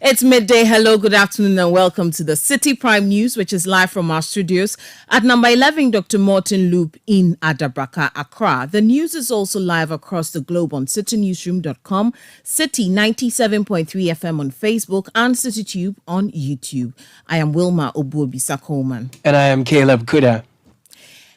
It's midday. Hello, good afternoon, and welcome to the Citi Prime News, which is live from our studios at number 11 Dr. Morton Loop in Adabraka, Accra. The news is also live across the globe on citinewsroom.com, Citi 97.3 FM on Facebook, and CityTube on YouTube. I am Wilma Obuobisa-Coleman. And I am Caleb Kuda.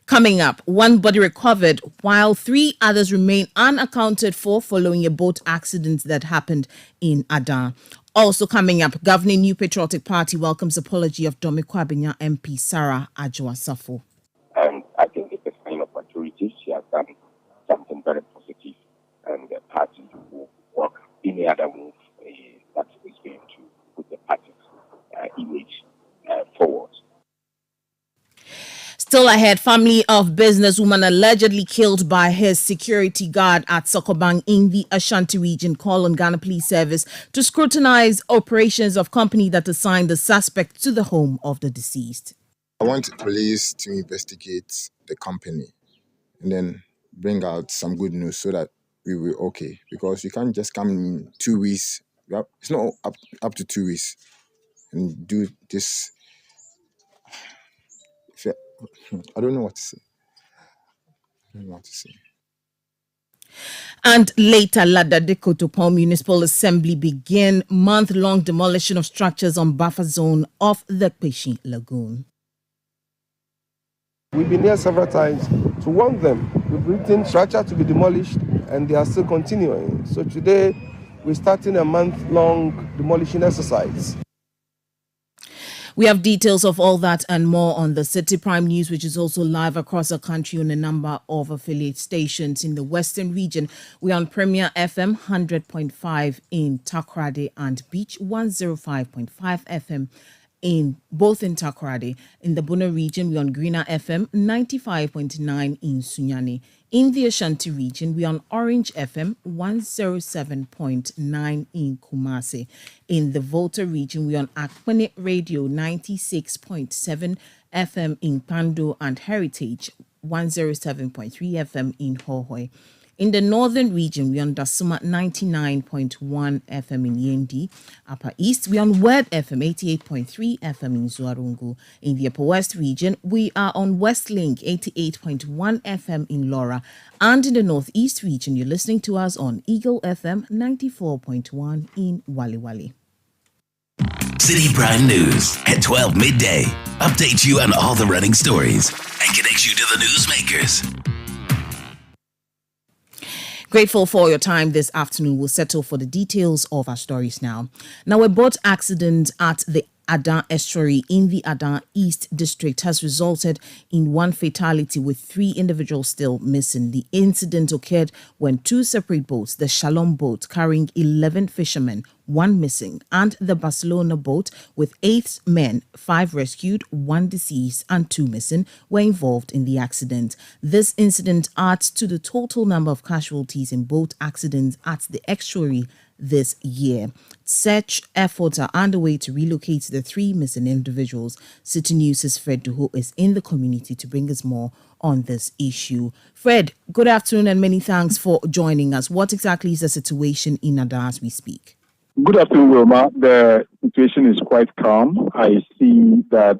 Coming up, one body recovered while 3 others remain unaccounted for following a boat accident that happened in Adan. Also coming up, governing New Patriotic Party welcomes apology of Domiko Abenya MP Sarah Adjoa-Safo. And I think it's a sign of maturity. She has done something very positive, and the party will work any other move that is going to put the party's image forward. Still ahead, family of businesswoman allegedly killed by his security guard at Sokobang in the Ashanti region call on Ghana Police Service to scrutinize operations of company that assigned the suspect to the home of the deceased. I want police to investigate the company and then bring out some good news so that we will okay. Because you can't just come in 2 weeks. It's not up to 2 weeks and do this. I don't know what to say. And later, Ladadeko Topon Municipal Assembly begin month-long demolition of structures on buffer zone of the Peshi Lagoon. We've been here several times to warn them. We've written structure to be demolished, and they are still continuing. So today, we're starting a month-long demolition exercise. We have details of all that and more on the Citi Prime News, which is also live across the country on a number of affiliate stations in the Western region. We're on Premier FM 100.5 in Takoradi and Beach 105.5 FM in both in Takoradi. In the Bono region, we're on Greener FM 95.9 in Sunyani. In the Ashanti region, we're on Orange FM 107.9 in Kumasi. In the Volta region, we're on Akpene Radio 96.7 FM in Pando and Heritage 107.3 FM in Hohoi. In the northern region, we're on Dasuma 99.1 FM in Yendi. Upper East, we're on Word FM 88.3 FM in Zuarungu. In the Upper West region, we are on Westlink 88.1 FM in Laura. And in the Northeast region, you're listening to us on Eagle FM 94.1 in Waliwali. Citi Prime News at 12 midday. Update you on all the running stories and connect you to the newsmakers. Grateful for your time this afternoon. We'll settle for the details of our stories now. Now, a boat accident at the Adan estuary in the Adan East District has resulted in one fatality with 3 individuals still missing. The incident occurred when 2 separate boats, the Shalom boat carrying 11 fishermen, 1 missing, and the Barcelona boat with 8 men, 5 rescued, 1 deceased, and 2 missing, were involved in the accident. This incident adds to the total number of casualties in boat accidents at the estuary this year. Search efforts are underway to relocate the 3 missing individuals. Citi News' Fred Duho is in the community to bring us more on this issue. Fred, good afternoon and many thanks for joining us. What exactly is the situation in Adan as we speak? Good afternoon, Wilma. The situation is quite calm. I see that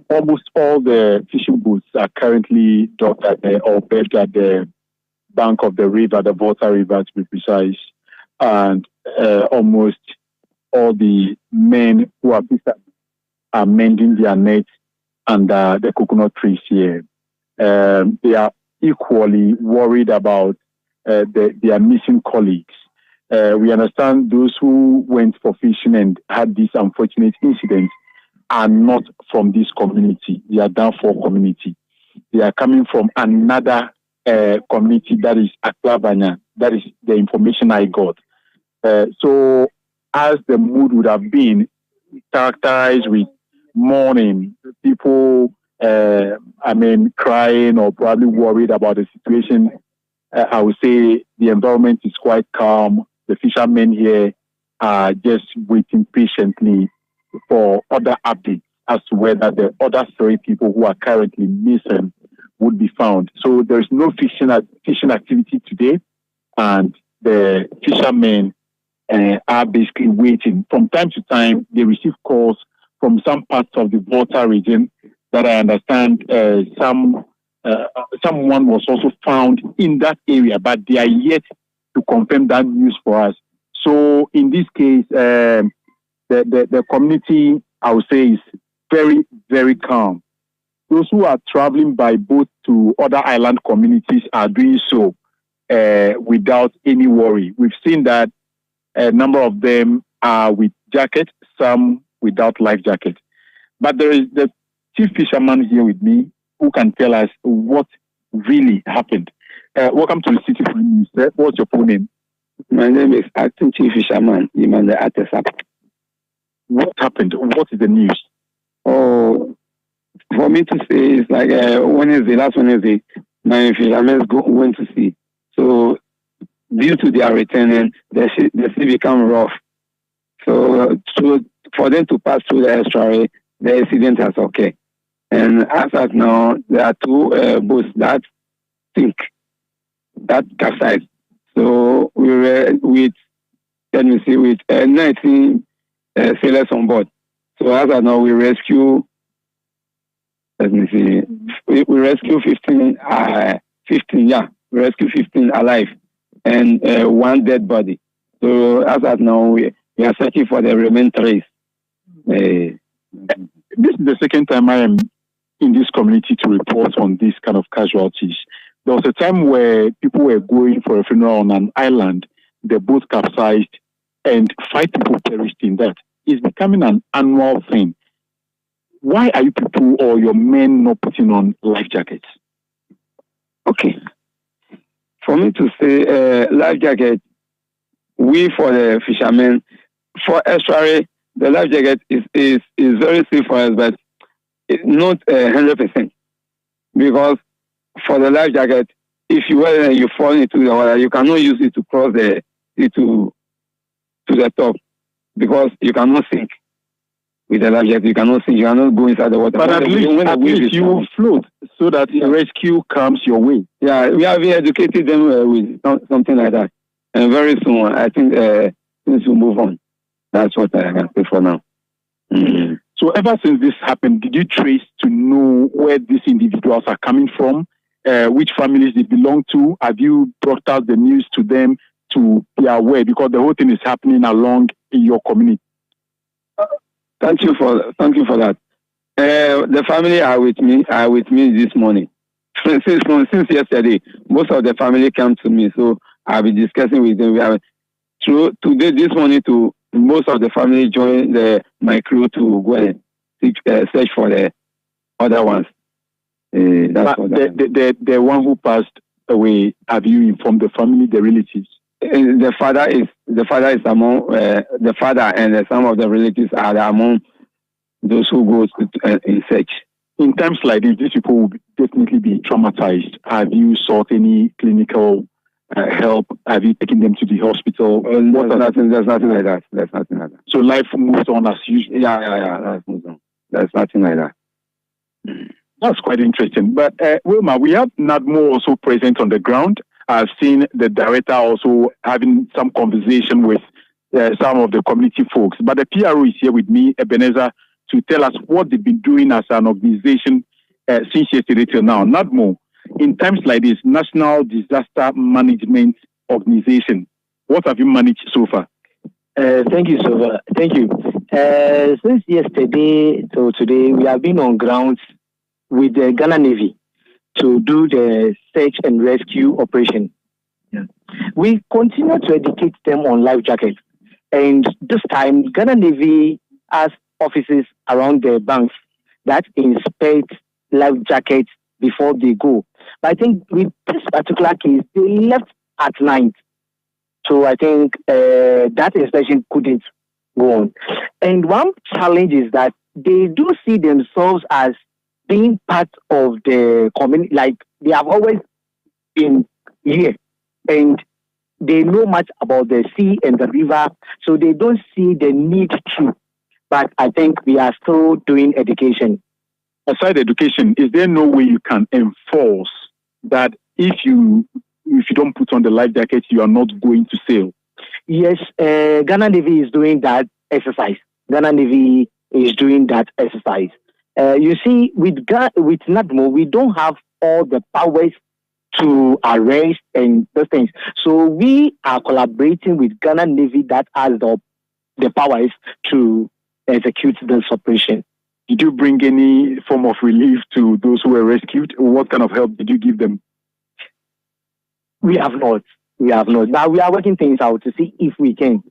almost all the fishing boats are currently docked at or berthed at the bank of the river, the Volta River to be precise. And almost all the men who are fishing are mending their nets under the coconut trees here. They are equally worried about their missing colleagues. We understand those who went for fishing and had this unfortunate incident are not from this community. They are Danfor community. They are coming from another community that is Aklabanya. That is the information I got. So as the mood would have been characterized with mourning, people, crying or probably worried about the situation, I would say the environment is quite calm. The fishermen here are just waiting patiently for other updates as to whether the other 3 people who are currently missing would be found. So there's no fishing activity today, and the fishermen are basically waiting. From time to time, they receive calls from some parts of the Volta region that I understand someone was also found in that area, but they are yet to confirm that news for us. So in this case, the community, I would say, is very, very calm. Those who are traveling by boat to other island communities are doing so without any worry. We've seen that a number of them are with jackets, some without life jackets. But there is the chief fisherman here with me who can tell us what really happened. Welcome to the Citi Prime News. What's your full name? My name is Acting Chief Fisherman Imande Atesap. What happened? What is the news? Oh, for me to say, it's like last Wednesday, my fishermen went to sea. So, due to their returning, the sea became rough. So, for them to pass through the estuary, the incident has occurred. And as of now, there are two boats that sink, that capsized. So, we were with 19 sailors on board. So, as of now, we rescue. We rescue 15. We rescue 15 alive and one dead body. So as of now, we are searching for the remaining 3. This is the second time I am in this community to report on this kind of casualties. There was a time where people were going for a funeral on an island, the boat capsized, and 5 people perished in that. It's becoming an annual thing. Why are you people or your men not putting on life jackets? Okay. For me to say life jacket, we for the fishermen, for estuary, the life jacket is very safe for us, but it's not 100%. Because for the life jacket, if you wear it and you fall into the water, you cannot use it to cross to the top, because you cannot sink. With the life jacket, you cannot sink, you cannot go inside the water. But at least you will float so that the rescue comes your way. Yeah, we have educated them with something like that. And very soon, I think things will move on. That's what I can say for now. Mm-hmm. So ever since this happened, did you trace to know where these individuals are coming from, which families they belong to? Have you brought out the news to them to be aware? Because the whole thing is happening along in your community. Thank you for that. The family are with me this morning. Since yesterday, most of the family came to me, so I'll be discussing with them. Today, this morning, most of the family joined my crew to go and search for the other ones. The one who passed away, have you informed the family, the relatives? The father is among the father, and some of the relatives are among those who go in search. In times like this, these people will definitely be traumatized. Have you sought any clinical help? Have you taken them to the hospital? There's nothing like that. So life moves on as usual. Yeah. Life moves on. There's nothing like that. That's quite interesting. But Wilma, we have NADMO also present on the ground. I've seen the director also having some conversation with some of the community folks. But the PRO is here with me, Ebenezer, to tell us what they've been doing as an organization since yesterday till now. NADMO, in times like this, National Disaster Management Organization, what have you managed so far? Thank you, Sova. Thank you. Since yesterday till today, we have been on ground with the Ghana Navy to do the search and rescue operation. Yeah. We continue to educate them on life jackets. And this time, Ghana Navy has offices around the banks that inspect life jackets before they go. But I think with this particular case, they left at night. So I think that inspection couldn't go on. And one challenge is that they do see themselves as being part of the community, like they have always been here, and they know much about the sea and the river, so they don't see the need to. But I think we are still doing education. Aside education, is there no way you can enforce that if you don't put on the life jacket, you are not going to sail? Yes, Ghana Navy is doing that exercise. Ghana Navy is doing that exercise. You see, with NADMO, we don't have all the powers to arrest and those things. So we are collaborating with Ghana Navy that has the powers to execute this operation. Did you bring any form of relief to those who were rescued? What kind of help did you give them? We have not. Now we are working things out to see if we can.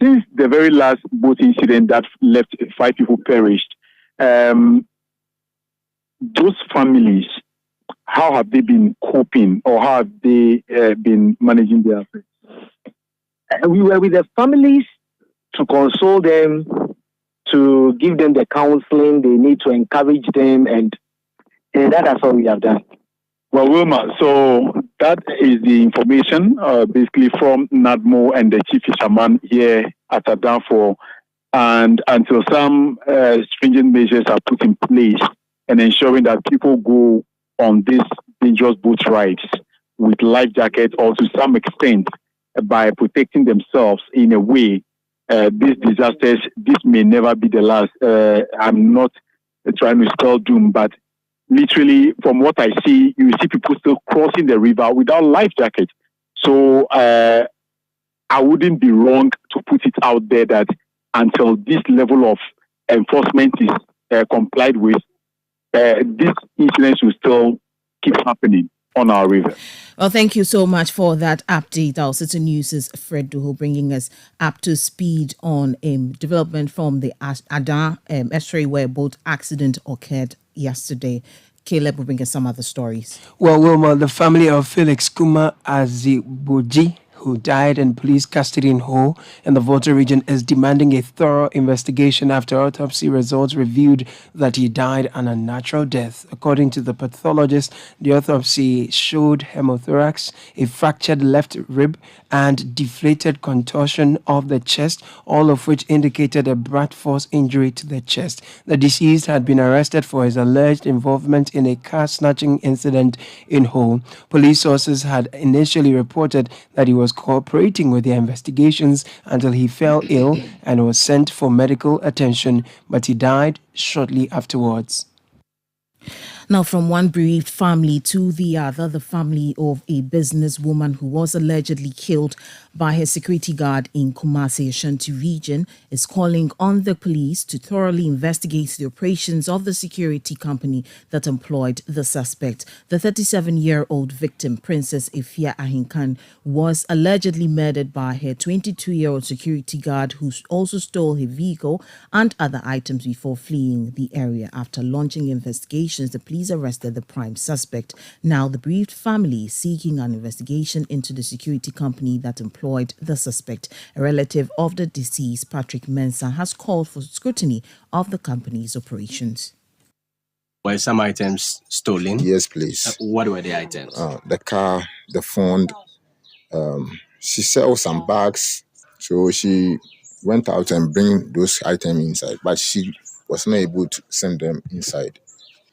Since the very last boat incident that left 5 people perished, those families, how have they been coping, or how have they been managing their affairs? We were with the families to console them, to give them the counseling they need, to encourage them, and that's all we have done. Well, Wilma, so that is the information basically from NADMO and the chief fisherman here at Adanfor. And until some stringent measures are put in place and ensuring that people go on these dangerous boat rides with life jackets, or to some extent by protecting themselves in a way, these disasters, this may never be the last. I'm not trying to spell doom, but literally, from what I see, you see people still crossing the river without life jackets. So I wouldn't be wrong to put it out there that until this level of enforcement is complied with, these incidents will still keep happening on our river. Well, thank you so much for that update. Our Citi News' Fred Duho bringing us up to speed on development from the Adan estuary where a boat accident occurred yesterday. Caleb will bring us some other stories. Well, Wilma, the family of Felix Kuma Azibuji, who died in police custody in Ho in the Volta region, is demanding a thorough investigation after autopsy results revealed that he died an unnatural death. According to the pathologist, the autopsy showed hemothorax, a fractured left rib, and deflated contortion of the chest, all of which indicated a blunt force injury to the chest. The deceased had been arrested for his alleged involvement in a car snatching incident in Ho. Police sources had initially reported that he was cooperating with their investigations until he fell ill and was sent for medical attention, but he died shortly afterwards. Now, from one bereaved family to the other, the family of a businesswoman who was allegedly killed by her security guard in Kumasi, Ashanti region, is calling on the police to thoroughly investigate the operations of the security company that employed the suspect. The 37-year-old victim, Princess Efia Ahinkan, was allegedly murdered by her 22-year-old security guard, who also stole her vehicle and other items before fleeing the area. After launching investigations, the police arrested the prime suspect. Now, the bereaved family is seeking an investigation into the security company that employed the suspect. A relative of the deceased, Patrick Mensah, has called for scrutiny of the company's operations. Were some items stolen? Yes, please. What were the items? The car, the phone. She sells some bags, so she went out and bring those items inside, but she was not able to send them inside.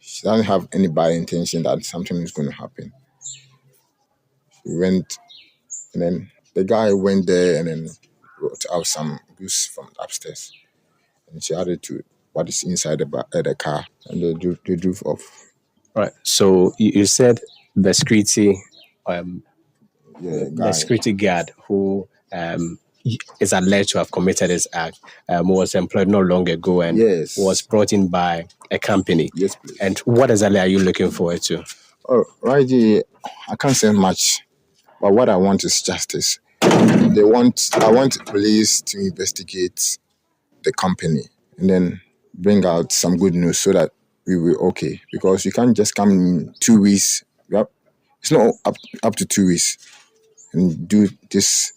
She doesn't have any bad intention that something is going to happen. She went, and then the guy went there and then brought out some goods from upstairs, and she added to what is inside the car, and they drove off. Right. So you said the security, the security guard who is alleged to have committed this act was employed not long ago and was brought in by a company. Yes, please. And what exactly are you looking forward to? Oh, right. I can't say much, but what I want is justice. I want police to investigate the company and then bring out some good news so that we will okay. Because you can't just come in 2 weeks. It's not up to 2 weeks and do this.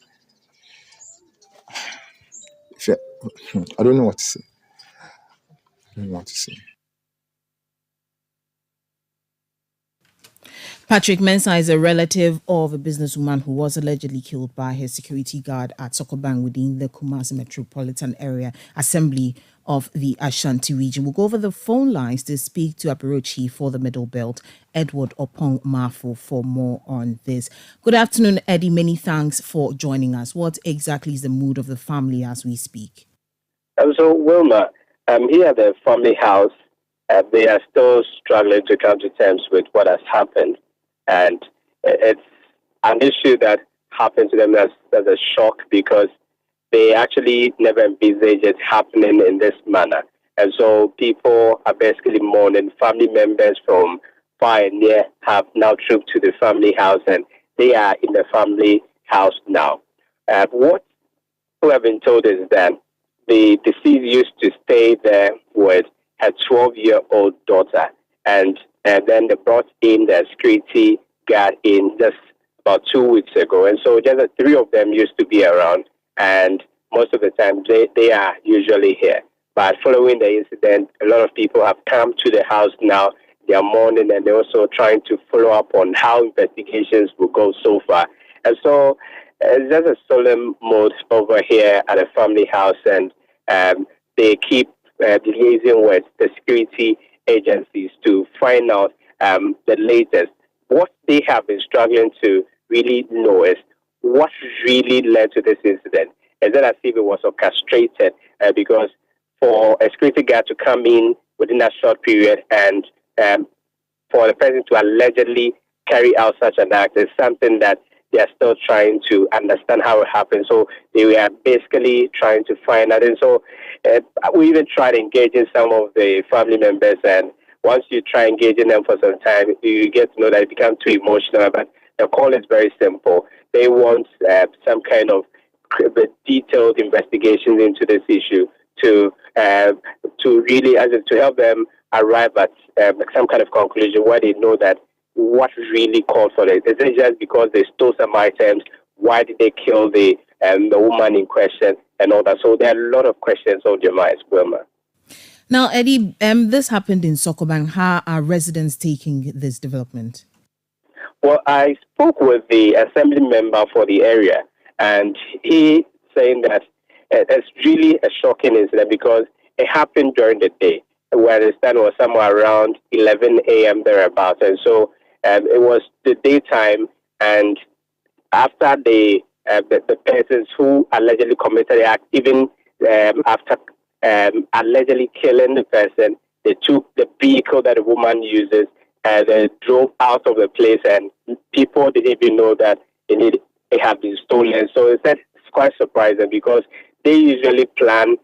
I don't know what to say. Patrick Mensah is a relative of a businesswoman who was allegedly killed by her security guard at Sokoban within the Kumasi Metropolitan Area Assembly of the Ashanti region. We'll go over the phone lines to speak to Bureau Chief for the Middle Belt, Edward Opong Mafu, for more on this. Good afternoon, Eddie. Many thanks for joining us. What exactly is the mood of the family as we speak? So, Wilma, here at the family house, they are still struggling to come to terms with what has happened. And it's an issue that happened to them as a shock because they actually never envisaged it happening in this manner. And so people are basically mourning. Family members from far and near have now trooped to the family house, and they are in the family house now. What we have been told is that the deceased used to stay there with her 12-year-old daughter, and then they brought in the security guard in just about 2 weeks ago. And so just the three of them used to be around, and most of the time they are usually here. But following the incident, a lot of people have come to the house now. They are mourning, and they're also trying to follow up on how investigations will go so far. And so it's just a solemn mood over here at the family house, and they keep liaising with the security agencies to find out the latest. What they have been struggling to really know is what really led to this incident. Is it as if it was orchestrated? Because for a security guard to come in within a short period and for the person to allegedly carry out such an act is something that they are still trying to understand how it happened. So they were basically trying to find out. And so we even tried engaging some of the family members, and once you try engaging them for some time, you get to know that it becomes too emotional. But the call is very simple. They want some kind of detailed investigations into this issue to really to help them arrive at some kind of conclusion where they know that what really called for it. Is it just because they stole some items? Why did they kill the woman in question and all that? So there are a lot of questions on your minds, Wilma. Now, Eddie, this happened in Sokoban. How are residents taking this development? Well, I spoke with the assembly member for the area, and he saying that it's really a shocking incident because it happened during the day, where the stand was somewhere around 11 a.m. thereabouts. And so it was the daytime, and after the persons who allegedly committed the act, even after allegedly killing the person, they took the vehicle that the woman uses and they drove out of the place, and people didn't even know that it had been stolen. So it's quite surprising because they usually plan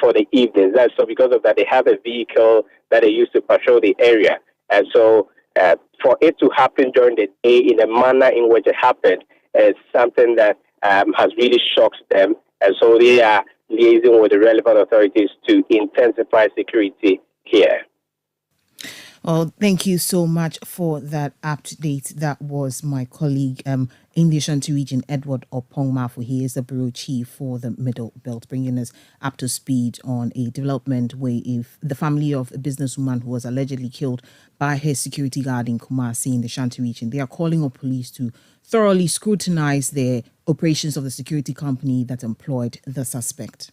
for the evenings. And so because of that, they have a vehicle that they use to patrol the area. And so for it to happen during the day in a manner in which it happened is something that has really shocked them. And so they are liaising with the relevant authorities to intensify security here. Well, thank you so much for that update. That was my colleague in the Ashanti region, Edward Opong Mafu. He is the Bureau Chief for the Middle Belt, bringing us up to speed on a development where if the family of a businesswoman who was allegedly killed by her security guard in Kumasi in the Ashanti region, they are calling on police to thoroughly scrutinize the operations of the security company that employed the suspect.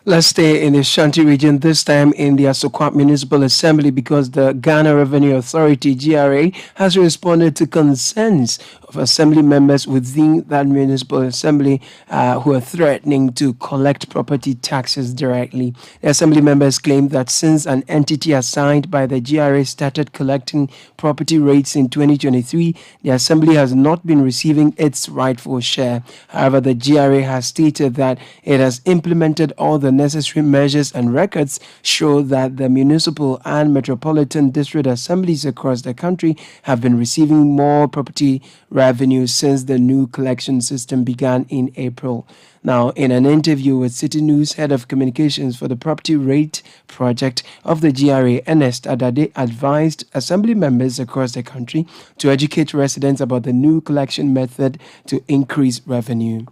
Let's stay in the Ashanti region, this time in the Asokwa Municipal Assembly, because the Ghana Revenue Authority, GRA, has responded to concerns of assembly members within that municipal assembly who are threatening to collect property taxes directly. The assembly members claim that since an entity assigned by the GRA started collecting property rates in 2023, the assembly has not been receiving its rightful share. However, the GRA has stated that it has implemented all the necessary measures, and records show that the municipal and metropolitan district assemblies across the country have been receiving more property revenue since the new collection system began in April. Now, in an interview with City News, head of communications for the property rate project of the GRA, Ernest Adade, advised assembly members across the country to educate residents about the new collection method to increase revenue.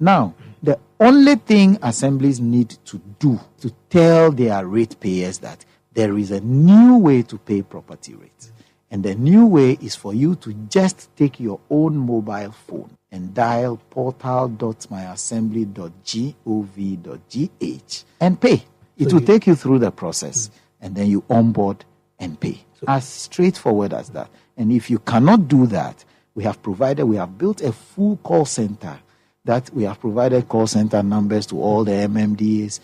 Now, the only thing assemblies need to do to tell their ratepayers that there is a new way to pay property rates. And the new way is for you to just take your own mobile phone and dial portal.myassembly.gov.gh and pay. It will take you through the process, and then you onboard and pay. As straightforward as that. And if you cannot do that, we have built a full call center that we have provided call center numbers to all the MMDAs.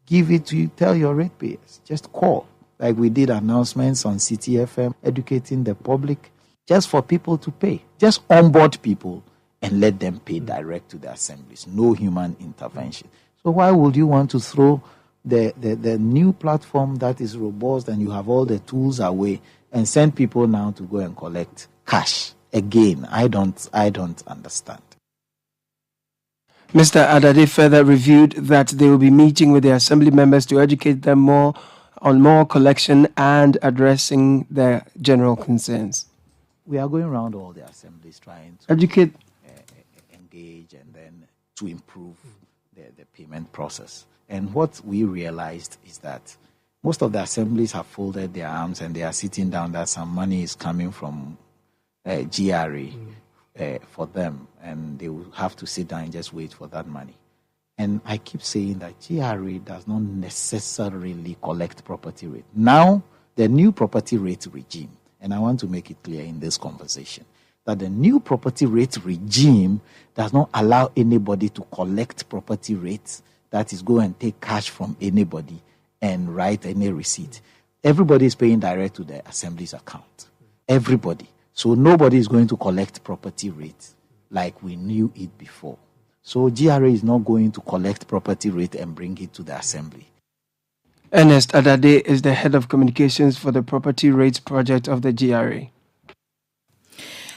Give it to you, tell your ratepayers. Just call. Like we did announcements on Citi FM, educating the public, just for people to pay. Just onboard people and let them pay direct to the assemblies. No human intervention. So why would you want to throw the new platform that is robust and you have all the tools away and send people now to go and collect cash? Again, I don't understand. Mr. Adade further reviewed that they will be meeting with the assembly members to educate them more on more collection and addressing their general concerns. We are going around all the assemblies trying to educate, engage, and then to improve the payment process. And what we realized is that most of the assemblies have folded their arms and they are sitting down that some money is coming from GRA for them, and they will have to sit down and just wait for that money. And I keep saying that GRA does not necessarily collect property rate. Now, the new property rate regime, and I want to make it clear in this conversation, that the new property rate regime does not allow anybody to collect property rates, that is, go and take cash from anybody and write any receipt. Everybody is paying direct to the assembly's account. Everybody. So nobody is going to collect property rates like we knew it before. So GRA is not going to collect property rate and bring it to the assembly. Ernest Adade is the head of communications for the property rates project of the GRA.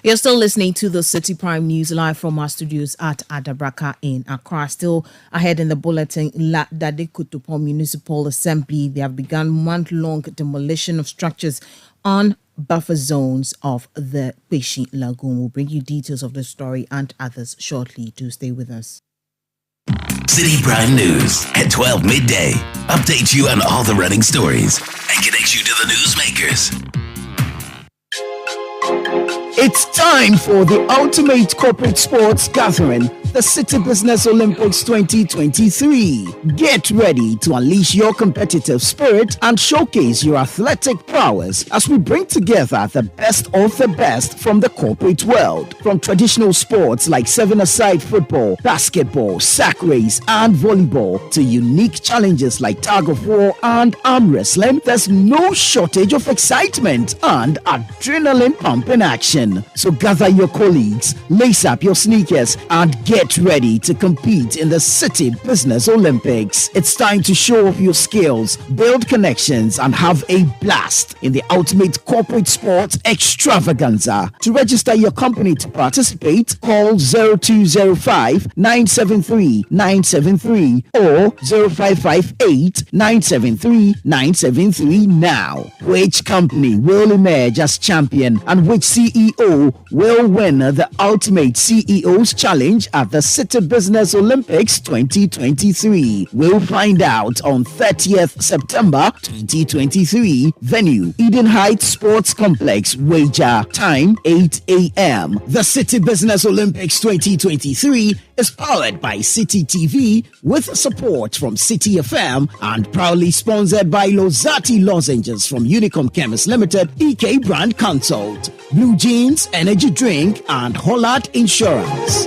You're still listening to the Citi Prime News live from our studios at Adabraka in Accra. Still ahead in the bulletin, La Dade Kutupon Municipal Assembly, they have begun month-long demolition of structures on buffer zones of the Peshi Lagoon. We'll bring you details of the story and others shortly. Do stay with us. Citi Prime News at 12 midday. Update you on all the running stories and connects you to the newsmakers. It's time for the ultimate corporate sports gathering, the Citi Business Olympics 2023. Get ready to unleash your competitive spirit and showcase your athletic prowess as we bring together the best of the best from the corporate world. From traditional sports like seven-a-side football, basketball, sack race, and volleyball to unique challenges like tug of war and arm wrestling, there's no shortage of excitement and adrenaline pumping action. So gather your colleagues, lace up your sneakers, and get ready to compete in the Citi Business Olympics. It's time to show off your skills, build connections, and have a blast in the ultimate corporate sports extravaganza. To register your company to participate, call 0205 973 973 or 0558 973 973 now. Which company will emerge as champion and which CEO will win the Ultimate CEO's Challenge at the Citi Business Olympics 2023? We'll find out on 30th September 2023. Venue, Eden Heights Sports Complex. Wager, time 8 a.m. The Citi Business Olympics 2023 is powered by Citi TV with support from Citi FM and proudly sponsored by Lozati Lozenges from Unicom Chemist Limited, EK Brand Consult, Blue Jeans Energy Drink, and Hollard Insurance.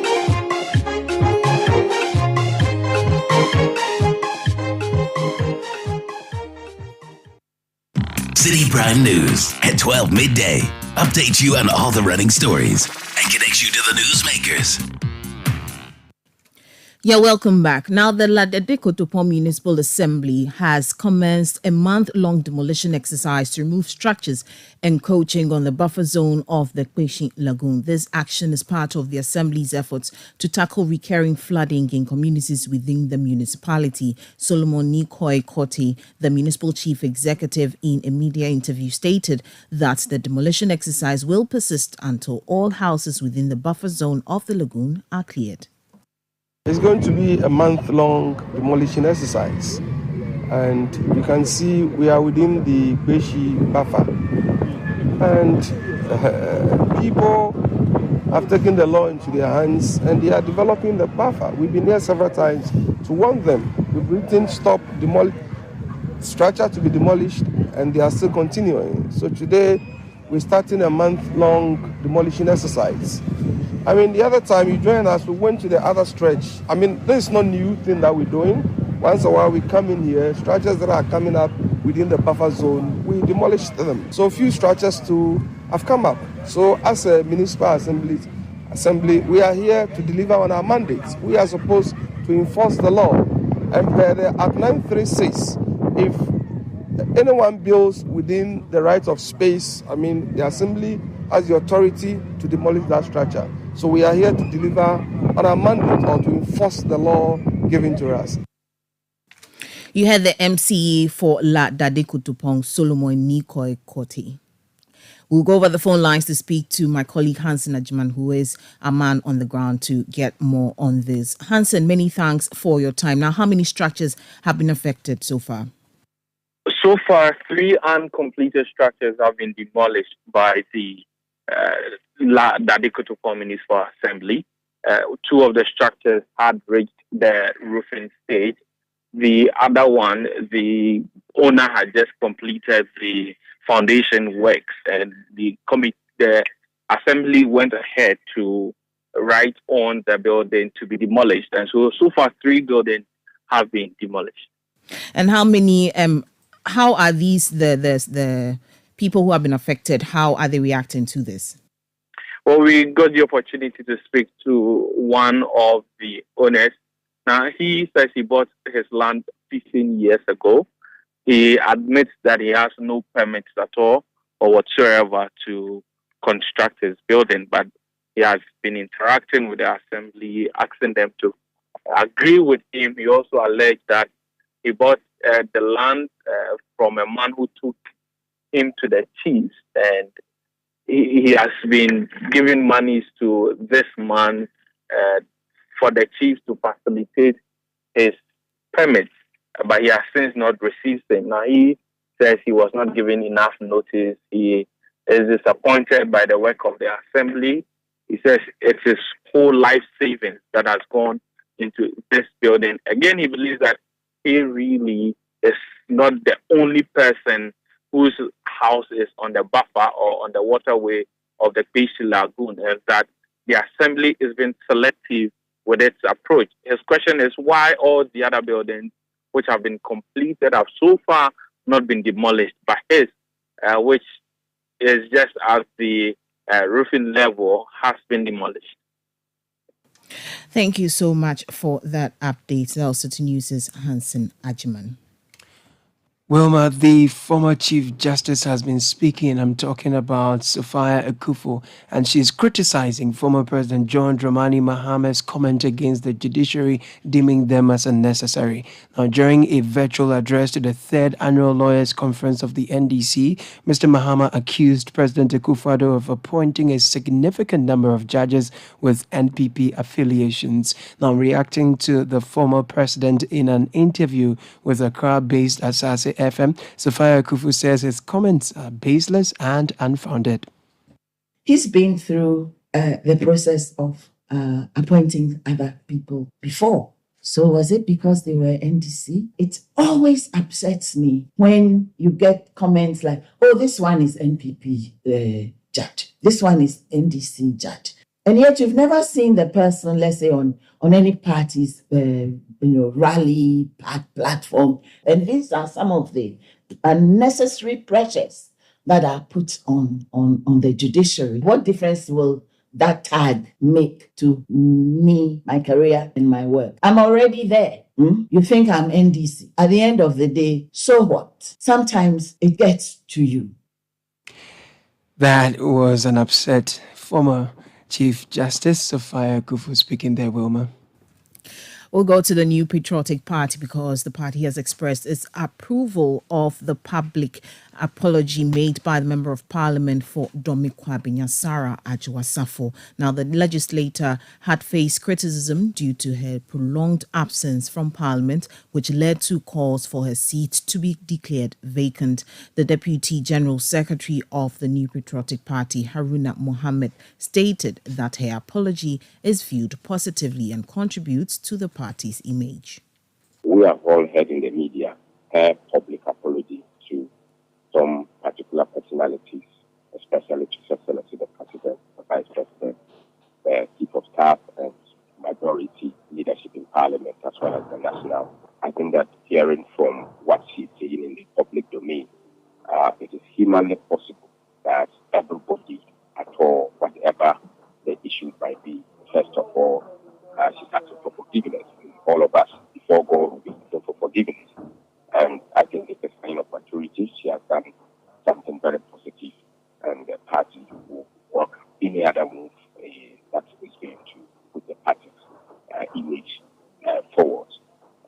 Citi Prime News at 12 midday. Update you on all the running stories and connects you to the newsmakers. Yeah, welcome back. Now, the La Dade Kotopon Municipal Assembly has commenced a month-long demolition exercise to remove structures encroaching on the buffer zone of the Peshi Lagoon. This action is part of the Assembly's efforts to tackle recurring flooding in communities within the municipality. Solomon Nikoi Kote, the municipal chief executive, in a media interview stated that the demolition exercise will persist until all houses within the buffer zone of the lagoon are cleared. It's going to be a month-long demolition exercise, and you can see we are within the Peshi buffer, and people have taken the law into their hands and they are developing the buffer. We've been here several times to warn them. We've written stop structure to be demolished, and they are still continuing. So today, we're starting a month-long demolition exercise. I mean, the other time you joined us, we went to the other stretch. I mean, this is not new thing that we're doing. Once in a while, we come in here, structures that are coming up within the buffer zone, we demolish them. So a few structures too have come up. So as a municipal assembly, we are here to deliver on our mandates. We are supposed to enforce the law. And at 936, if anyone builds within the rights of space, I mean, the assembly has the authority to demolish that structure. So we are here to deliver on our mandate or to enforce the law given to us. You had the MCE for La Dade Kutupong, Solomon Nikoi Kote. We'll go over the phone lines to speak to my colleague Hansen Ajman, who is a man on the ground, to get more on this. Hansen, many thanks for your time. Now, how many structures have been affected so far? So far, 3 uncompleted structures have been demolished by the La Dade Kutupong Municipal Assembly. 2 of the structures had reached the roofing stage. The other one, the owner had just completed the foundation works, and the assembly went ahead to write on the building to be demolished. And so far 3 buildings have been demolished. And how many? How are these the people who have been affected? How are they reacting to this? Well, we got the opportunity to speak to one of the owners. Now, he says he bought his land 15 years ago. He admits that he has no permits at all or whatsoever to construct his building, but he has been interacting with the assembly, asking them to agree with him. He also alleged that he bought the land from a man who took him to the chiefs, and he has been giving monies to this man for the chiefs to facilitate his permits, but he has since not received them. Now, he says he was not given enough notice. He is disappointed by the work of the assembly. He says it's his whole life savings that has gone into this building. Again, he believes that he really is not the only person whose house is on the buffer or on the waterway of the Peace Lagoon, and that the assembly is being selective with its approach. His question is why all the other buildings which have been completed have so far not been demolished, but his, which is just at the roofing level, has been demolished. Thank you so much for that update. Also to News' Hansen Ajman. Wilma, the former Chief Justice has been speaking. I'm talking about Sophia Akufo, and she's criticizing former President John Dramani Mahama's comment against the judiciary, deeming them as unnecessary. Now, during a virtual address to the 3rd Annual Lawyers Conference of the NDC, Mr. Mahama accused President Akufo-Addo of appointing a significant number of judges with NPP affiliations. Now, reacting to the former president in an interview with Accra-based Asase FM, Sophia Akufo says his comments are baseless and unfounded. He's been through the process of appointing other people before. So was it because they were NDC? It always upsets me when you get comments like, oh, this one is NPP judge. This one is NDC judge. And yet you've never seen the person, let's say, on any party's rally, platform. And these are some of the unnecessary pressures that are put on the judiciary. What difference will that tag make to me, my career, and my work? I'm already there. You think I'm NDC. At the end of the day, so what? Sometimes it gets to you. That was an upset former Chief Justice Sophia Akufo speaking there, Wilma. We'll go to the New Patriotic Party because the party has expressed its approval of the public apology made by the Member of Parliament for Domikwa Binyasara Ajuwasafo. Now, the legislator had faced criticism due to her prolonged absence from Parliament, which led to calls for her seat to be declared vacant. The Deputy General Secretary of the New Patriotic Party, Haruna Mohammed, stated that her apology is viewed positively and contributes to the party's image. We have all heard in the media her public apology to some particular personalities, especially to His Excellency the President, the Vice President, the Chief of Staff, and majority leadership in Parliament, as well as the national. I think that hearing from what she's saying in the public domain, it is humanly possible that everybody at all, whatever the issue might be, first of all, she's asking for forgiveness. All of us, before God, will be asking for forgiveness. And I think it's a sign of maturity. She has done something very positive, and the party will work any other move that is going to put the party's image forward.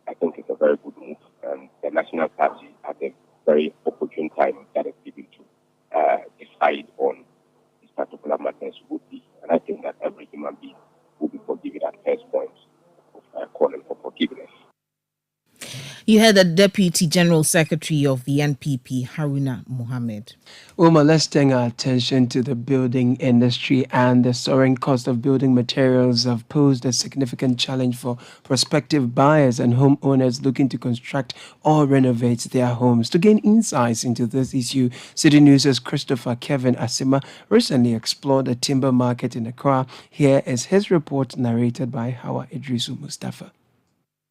I think it's a very good move, and the National Party at a very opportune time that is given to decide on this particular matters would be. And I think that every human being will be forgiven at first point of calling for forgiveness. You heard the Deputy General Secretary of the NPP, Haruna Mohammed. Uma, let's turn our attention to the building industry, and the soaring cost of building materials have posed a significant challenge for prospective buyers and homeowners looking to construct or renovate their homes. To gain insights into this issue, City News' Christopher Kevin Asima recently explored the timber market in Accra. Here is his report, narrated by Hawa Idrisu Mustafa.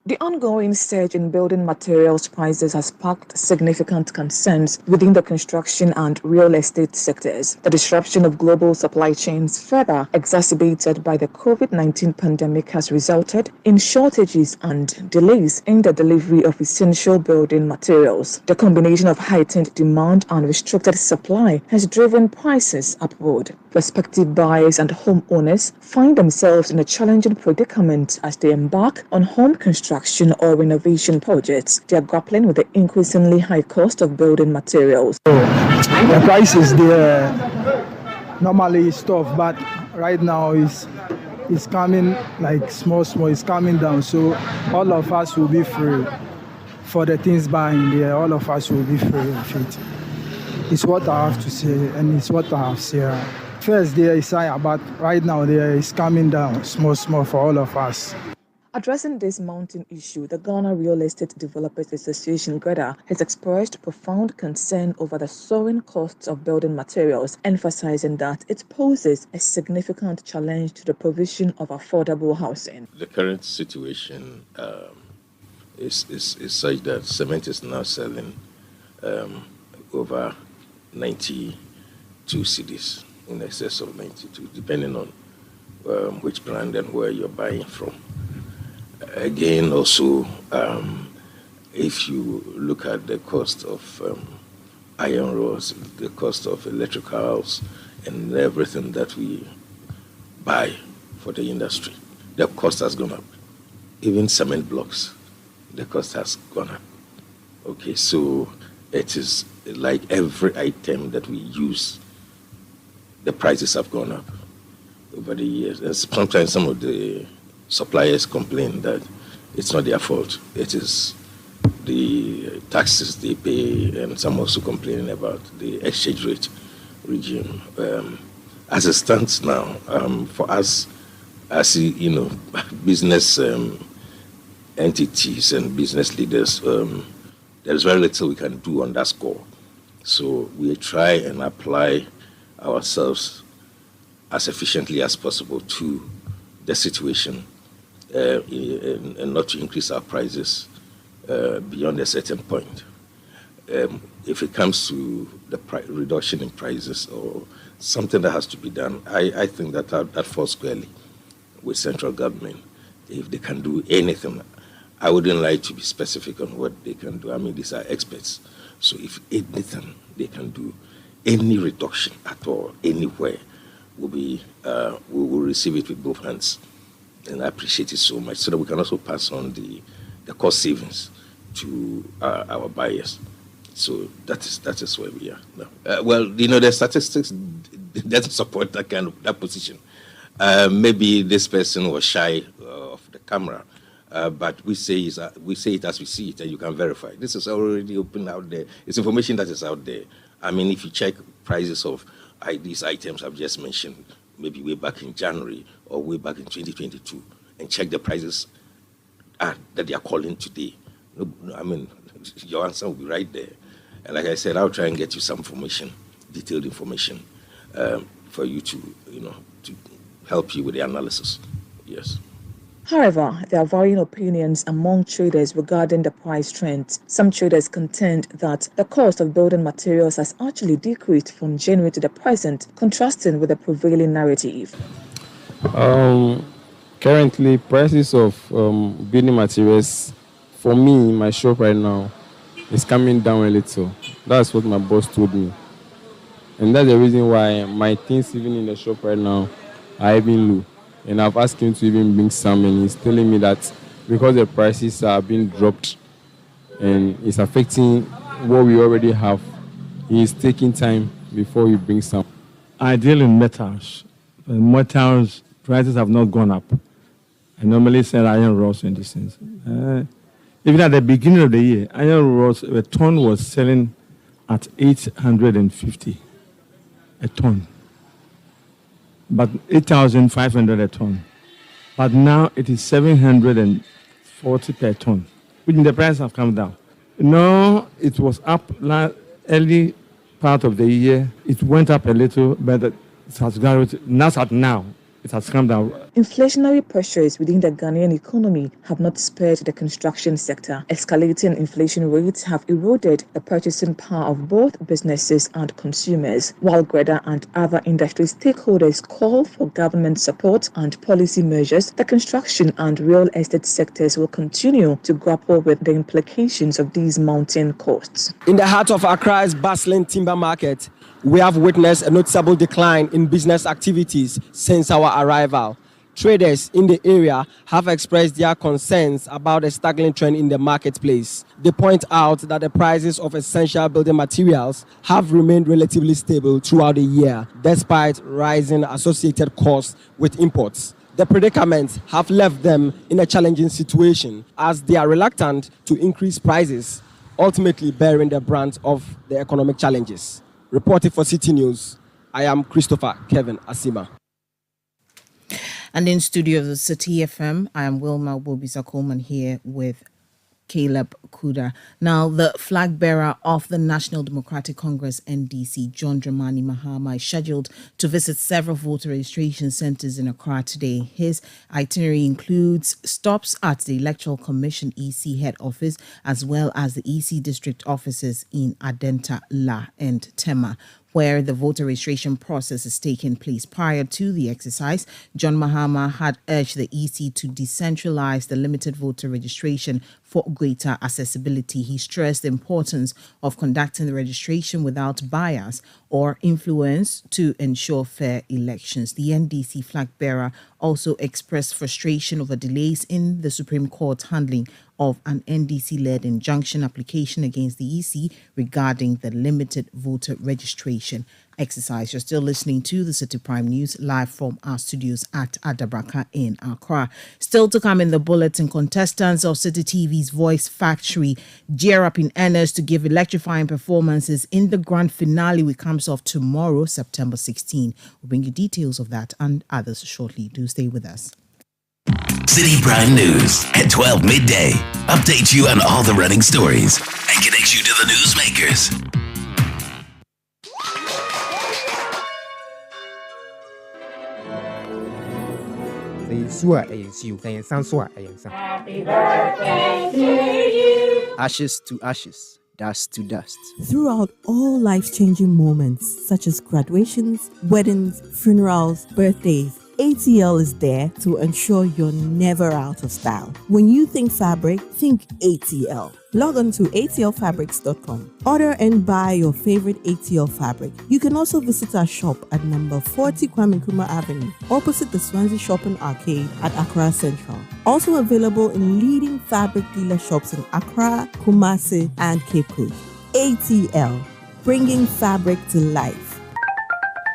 The ongoing surge in building materials prices has sparked significant concerns within the construction and real estate sectors. The disruption of global supply chains, further exacerbated by the COVID-19 pandemic, has resulted in shortages and delays in the delivery of essential building materials. The combination of heightened demand and restricted supply has driven prices upward. Prospective buyers and homeowners find themselves in a challenging predicament as they embark on home construction or renovation projects. They are grappling with the increasingly high cost of building materials. The prices there normally is tough, but right now it's coming like small, it's coming down. So all of us will be free for the things buying there. All of us will be free of it. It's what I have to say, and it's what I have said. First there is higher, but right now there is coming down small for all of us. Addressing this mounting issue, the Ghana Real Estate Developers Association, GREDA, has expressed profound concern over the soaring costs of building materials, emphasizing that it poses a significant challenge to the provision of affordable housing. The current situation is such that cement is now selling over 92 cedis, in excess of 92, depending on which brand and where you're buying from. Again, also, if you look at the cost of iron rods, the cost of electricals, and everything that we buy for the industry, the cost has gone up. Even cement blocks, the cost has gone up. Okay, so it is like every item that we use, the prices have gone up over the years. And sometimes some of the suppliers complain that it's not their fault. It is the taxes they pay, and some also complaining about the exchange rate regime. As it stands now, for us, as business entities and business leaders, there's very little we can do on that score. So we try and apply ourselves as efficiently as possible to the situation, and not to increase our prices beyond a certain point. If it comes to the reduction in prices or something that has to be done, I think that falls squarely with central government. If they can do anything, I wouldn't like to be specific on what they can do. I mean, these are experts. So if anything they can do, any reduction at all, anywhere, we will receive it with both hands. And I appreciate it so much, so that we can also pass on the cost savings to our buyers. So that is where we are now. Well, the statistics doesn't support that position. Maybe this person was shy of the camera, but we say it as we see it, and you can verify. This is already open out there. It's information that is out there. I mean, if you check prices of these items I've just mentioned, maybe way back in January or way back in 2022, and check the prices that they are calling today. I mean, your answer will be right there. And like I said, I'll try and get you some information, detailed information, for you to, to help you with the analysis. Yes. However, there are varying opinions among traders regarding the price trends. Some traders contend that the cost of building materials has actually decreased from January to the present, contrasting with the prevailing narrative. Currently, prices of building materials, for me, my shop right now, is coming down a little. That's what my boss told me. And that's the reason why my things, even in the shop right now, are even low. And I've asked him to even bring some, and he's telling me that because the prices are being dropped and it's affecting what we already have, he's taking time before he brings some. I deal in metals. Metals prices have not gone up. I normally sell iron rods in this sense. Even at the beginning of the year, iron rods, a ton was selling at 850 a ton. But 8,500 a ton. But now it is 740 per ton, which the price have come down. No, it was up early part of the year. It went up a little, but it has now. It has come down. Inflationary pressures within the Ghanaian economy have not spared the construction sector. Escalating inflation rates have eroded the purchasing power of both businesses and consumers, while Greta and other industry stakeholders call for government support and policy measures. The construction and real estate sectors will continue to grapple with the implications of these mounting costs. In the heart of Accra's bustling timber market, we have witnessed a noticeable decline in business activities since our arrival. Traders in the area have expressed their concerns about a staggering trend in the marketplace. They point out that the prices of essential building materials have remained relatively stable throughout the year, despite rising associated costs with imports. The predicaments have left them in a challenging situation as they are reluctant to increase prices, ultimately bearing the brunt of the economic challenges. Reporting for Citi News, I am Christopher Kevin Asima. And in studio of the Citi FM, I am Wilma Bobisa Coleman here with Caleb Kuda. Now, the flag bearer of the National Democratic Congress, NDC, John Dramani Mahama, is scheduled to visit several voter registration centres in Accra today. His itinerary includes stops at the Electoral Commission EC head office, as well as the EC district offices in Adenta, La, and Tema, where the voter registration process is taking place. Prior to the exercise, John Mahama had urged the EC to decentralize the limited voter registration for greater accessibility. He stressed the importance of conducting the registration without bias or influence to ensure fair elections. The NDC flag bearer also expressed frustration over delays in the Supreme Court's handling of an NDC-led injunction application against the EC regarding the limited voter registration exercise. You're still listening to the Citi Prime News live from our studios at Adabraka in Accra. Still to come in the bulletin, contestants of Citi TV's Voice Factory gear up in earnest to give electrifying performances in the grand finale, which comes off tomorrow, September 16. We'll bring you details of that and others shortly. Do stay with us. Citi Prime News at 12 midday. Update you on all the running stories and connects you to the newsmakers. Happy birthday to you. Ashes to ashes, dust to dust. Throughout all life-changing moments such as graduations, weddings, funerals, birthdays, ATL is there to ensure you're never out of style. When you think fabric, think ATL. Log on to atlfabrics.com. Order and buy your favorite ATL fabric. You can also visit our shop at number 40 Kwame Nkrumah Avenue, opposite the Swansea Shopping Arcade at Accra Central. Also available in leading fabric dealer shops in Accra, Kumasi, and Cape Coast. ATL, bringing fabric to life.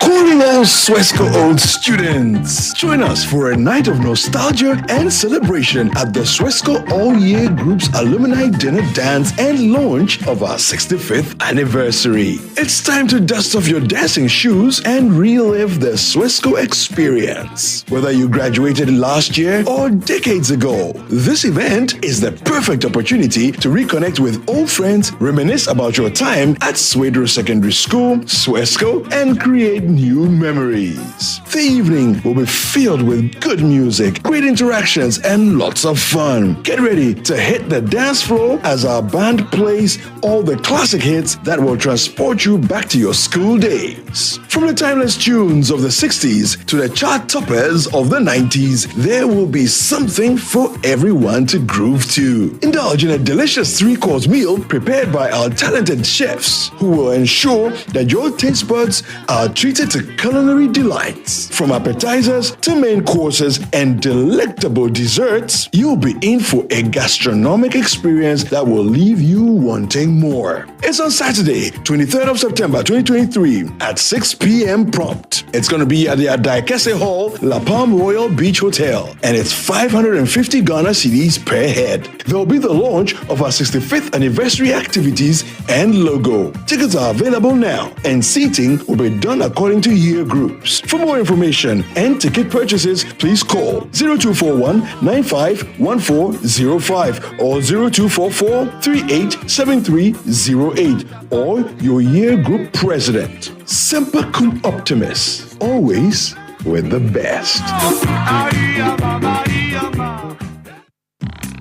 Courier all Swesco Old students. Join us for a night of nostalgia and celebration at the Swesco All-Year Group's Alumni Dinner Dance and launch of our 65th anniversary. It's time to dust off your dancing shoes and relive the Swesco experience. Whether you graduated last year or decades ago, this event is the perfect opportunity to reconnect with old friends, reminisce about your time at Swedro Secondary School, Swesco, and create new memories. The evening will be filled with good music, great interactions, and lots of fun. Get ready to hit the dance floor as our band plays all the classic hits that will transport you back to your school days. From the timeless tunes of the 60s to the chart toppers of the 90s, there will be something for everyone to groove to. Indulge in a delicious three-course meal prepared by our talented chefs who will ensure that your taste buds are treated to culinary delights. From appetizers to main courses and delectable desserts, you'll be in for a gastronomic experience that will leave you wanting more. It's on Saturday, 23rd of September 2023 at 6 p.m. prompt. It's going to be at the Adaikese Hall, La Palm Royal Beach Hotel, and it's 550 Ghana cedis per head. There will be the launch of our 65th anniversary activities and logo. Tickets are available now, and seating will be done according to year groups. For more information and ticket purchases, please call 0241 951405 or 0244 387308 or your year group president. Semper Cum Optimus, always with the best.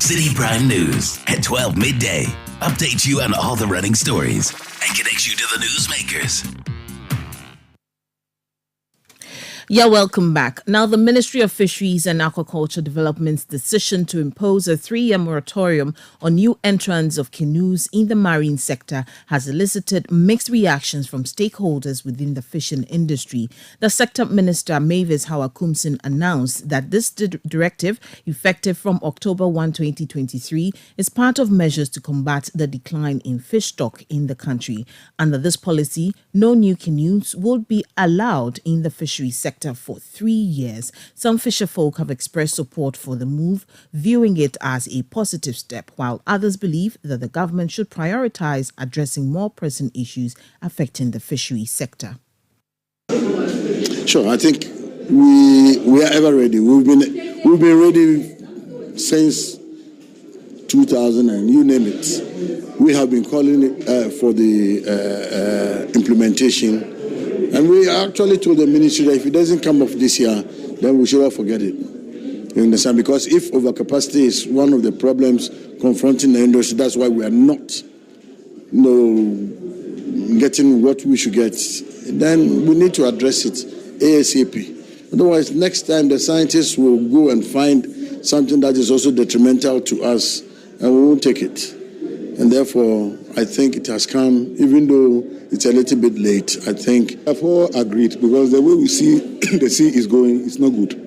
Citi Prime News at 12 midday. Update you on all the running stories and connect you to the newsmakers. Yeah, welcome back. Now, the Ministry of Fisheries and Aquaculture Development's decision to impose a 3-year moratorium on new entrants of canoes in the marine sector has elicited mixed reactions from stakeholders within the fishing industry. The sector minister, Mavis Hawakumsin, announced that this directive, effective from October 1, 2023, is part of measures to combat the decline in fish stock in the country. Under this policy, no new canoes will be allowed in the fisheries sector for 3 years. Some fisherfolk have expressed support for the move, viewing it as a positive step, while others believe that the government should prioritize addressing more pressing issues affecting the fisheries sector. Sure, I think we are ever ready. We've been ready since 2000 and you name it. We have been calling it for the implementation. And we actually told the ministry that if it doesn't come off this year, then we should all forget it. You understand? Because if overcapacity is one of the problems confronting the industry, that's why we are not getting what we should get. Then we need to address it ASAP. Otherwise, next time the scientists will go and find something that is also detrimental to us, and we won't take it. And therefore, I think it has come, even though it's a little bit late, I think. I've all agreed, because the way we see the sea is going, it's not good.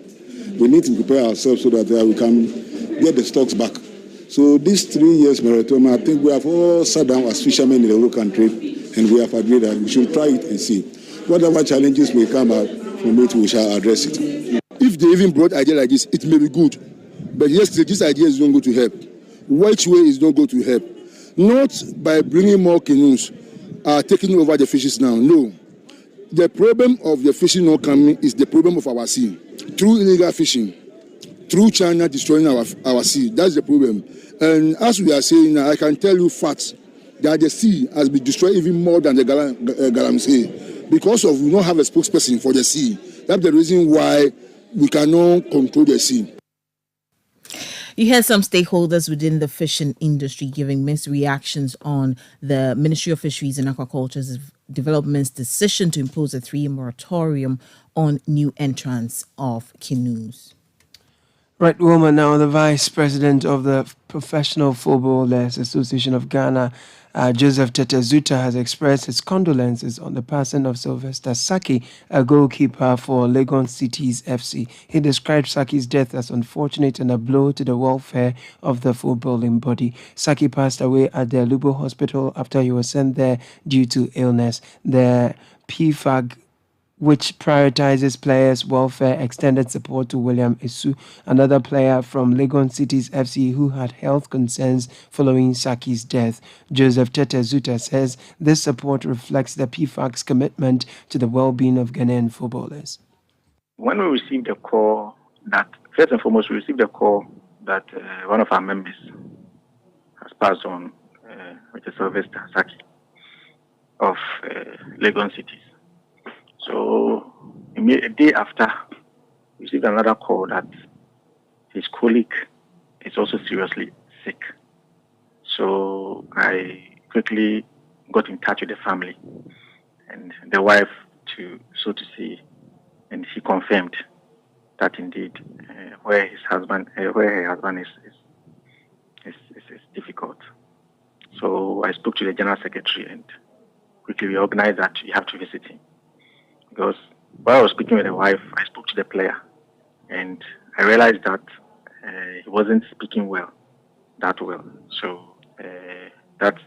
We need to prepare ourselves so that we can get the stocks back. So this 3 years moratorium, I think we have all sat down as fishermen in the whole country, and we have agreed that we should try it and see. Whatever challenges may come out from it, we shall address it. If they even brought idea like this, it may be good. But yes, this idea is not going to help. Which way is not going to help? Not by bringing more canoes, taking over the fishes now. No. The problem of the fishing not coming is the problem of our sea. Through illegal fishing, through China destroying our sea. That's the problem. And as we are saying now, I can tell you facts that the sea has been destroyed even more than the Galamsey. Because of we don't have a spokesperson for the sea. That's the reason why we cannot control the sea. You heard some stakeholders within the fishing industry giving mixed reactions on the Ministry of Fisheries and Aquaculture Development's decision to impose a 3-year moratorium on new entrants of canoes. Right, Wilma, now the Vice President of the Professional Footballers Association of Ghana, Joseph Tetezuta, has expressed his condolences on the passing of Sylvester Saki, a goalkeeper for Legon Cities FC. He described Saki's death as unfortunate and a blow to the welfare of the footballing body. Saki passed away at the Lubo Hospital after he was sent there due to illness. The PFAG which prioritizes players' welfare, extended support to William Esu, another player from Legon City's FC who had health concerns following Saki's death. Joseph Tetezuta says this support reflects the PFAC's commitment to the well-being of Ghanaian footballers. When we received a call that, first and foremost, we received a call that one of our members has passed on, which is Sylvester Saki of Legon Cities. So a day after, we received another call that his colleague is also seriously sick. So I quickly got in touch with the family and the wife to see, and she confirmed that indeed where her husband is difficult. So I spoke to the general secretary and quickly we organized that we have to visit him. Because while I was speaking with the wife, I spoke to the player, and I realized that he wasn't speaking that well. So that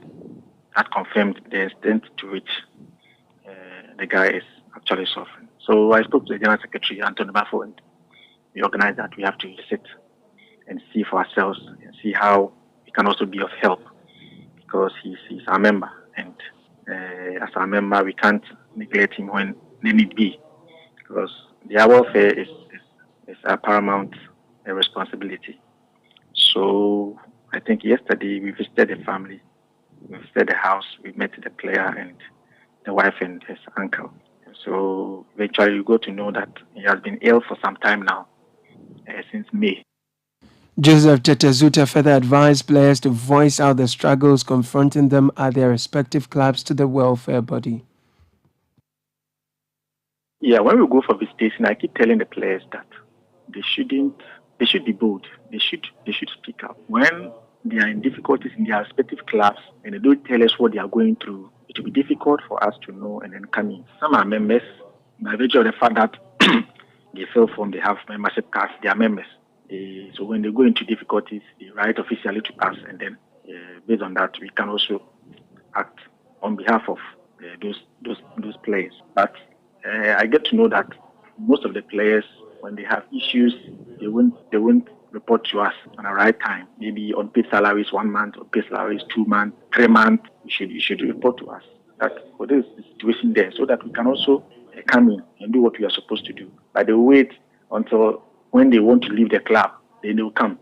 confirmed the extent to which the guy is actually suffering. So I spoke to the General Secretary, Anthony Bafo, and we organized that we have to visit and see for ourselves and see how we can also be of help, because he's our member, and as our member, we can't neglect him when need be, because their welfare is a paramount responsibility. So I think yesterday we visited the family, we visited the house, we met the player and the wife and his uncle. So eventually you got to know that he has been ill for some time now, since May. Joseph Tetezuta further advised players to voice out the struggles confronting them at their respective clubs to the welfare body. Yeah, when we go for visitation, I keep telling the players that they should be bold. They should speak up. When they are in difficulties in their respective clubs and they don't tell us what they are going through, it will be difficult for us to know and then come in. Some are members, by virtue of the fact that they feel from they have membership cards, they are members. So when they go into difficulties, they write officially to us, and then based on that, we can also act on behalf of those players. But I get to know that most of the players, when they have issues, they won't report to us on the right time. Maybe unpaid salaries 1 month, unpaid salaries 2 months, 3 months. You should report to us that for this situation there, so that we can also come in and do what we are supposed to do. But they wait until when they want to leave the club, then they will come.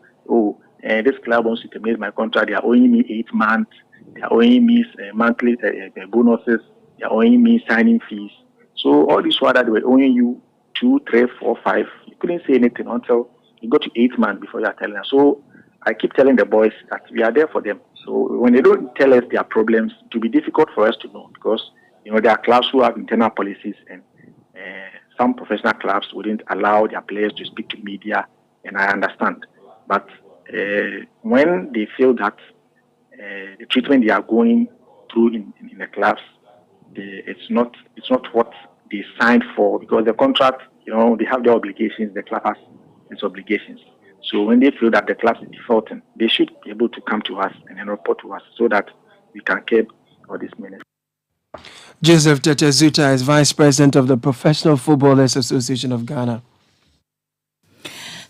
This club wants to terminate my contract. They are owing me 8 months. They are owing me monthly bonuses. They are owing me signing fees. So all this while that they were owing you 2, 3, 4, 5, you couldn't say anything until you got to 8 months before you are telling us. So I keep telling the boys that we are there for them. So when they don't tell us their problems, it will be difficult for us to know, because there are clubs who have internal policies, and some professional clubs wouldn't allow their players to speak to media, and I understand. But when they feel that the treatment they are going through in the clubs, it's not what they signed for, because the contract, they have their obligations, the club has its obligations. So when they feel that the club is defaulting, they should be able to come to us and then report to us, so that we can keep all these minutes. Joseph Tetezuta is Vice President of the Professional Footballers Association of Ghana.